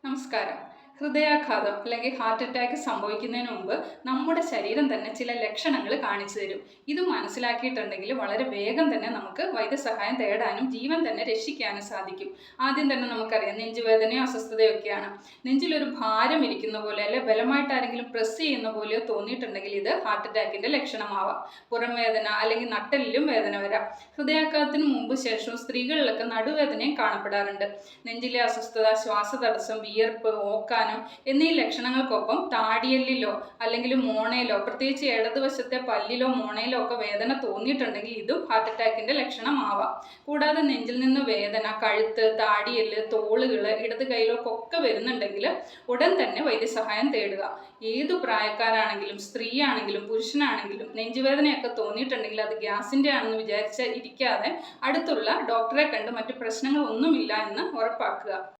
നമസ്കാരം. ഹൃദയാഘാതം അല്ലെങ്കിൽ ഹാർട്ട് അറ്റാക്ക് സംഭവിക്കുന്നതിന് മുമ്പ് നമ്മുടെ ശരീരം തന്നെ ചില ലക്ഷണങ്ങൾ കാണിച്ചു തരും. ഇത് മനസ്സിലാക്കിയിട്ടുണ്ടെങ്കിൽ വളരെ വേഗം തന്നെ നമുക്ക് വൈദ്യസഹായം തേടാനും ജീവൻ തന്നെ രക്ഷിക്കാനും സാധിക്കും. ആദ്യം തന്നെ നമുക്കറിയാം, നെഞ്ചുവേദനയോ അസ്വസ്ഥതയൊക്കെയാണ്. നെഞ്ചിലൊരു ഭാരം ഇരിക്കുന്ന പോലെ അല്ലെ ബലമായിട്ട് ആരെങ്കിലും പ്രസ് ചെയ്യുന്ന പോലെയോ തോന്നിയിട്ടുണ്ടെങ്കിൽ ഇത് ഹാർട്ട് അറ്റാക്കിന്റെ ലക്ഷണമാവാം. പുറം വേദന അല്ലെങ്കിൽ നട്ടെല്ലിലും വേദന വരാം. ഹൃദയാഘാതത്തിന് മുമ്പ് ശേഷവും സ്ത്രീകളിലൊക്കെ നടുവേദനയും കാണപ്പെടാറുണ്ട്. നെഞ്ചിലെ അസ്വസ്ഥത, ശ്വാസതടസ്സം, വിയർപ്പ്, ഓക്കാനം എന്നീ ലക്ഷണങ്ങൾക്കൊപ്പം താടിയെല്ലിലോ അല്ലെങ്കിൽ മോണയിലോ, പ്രത്യേകിച്ച് ഇടതുവശത്തെ പല്ലിലോ മോണയിലോ ഒക്കെ വേദന തോന്നിയിട്ടുണ്ടെങ്കിൽ ഇതും ഹാർട്ട് അറ്റാക്കിന്റെ ലക്ഷണമാവാം. കൂടാതെ നെഞ്ചിൽ നിന്ന് വേദന കഴുത്ത്, താടിയെല്ല്, തോളുകൾ, ഇടത് കൈയിലൊക്കെ വരുന്നുണ്ടെങ്കിൽ ഉടൻ തന്നെ വൈദ്യസഹായം തേടുക. ഏതു പ്രായക്കാരാണെങ്കിലും സ്ത്രീ ആണെങ്കിലും പുരുഷനാണെങ്കിലും നെഞ്ചുവേദനയൊക്കെ തോന്നിയിട്ടുണ്ടെങ്കിൽ അത് ഗ്യാസിന്റെ ആണെന്ന് വിചാരിച്ച് ഇരിക്കാതെ അടുത്തുള്ള ഡോക്ടറെ കണ്ട് മറ്റു പ്രശ്നങ്ങളൊന്നുമില്ല എന്ന് ഉറപ്പാക്കുക.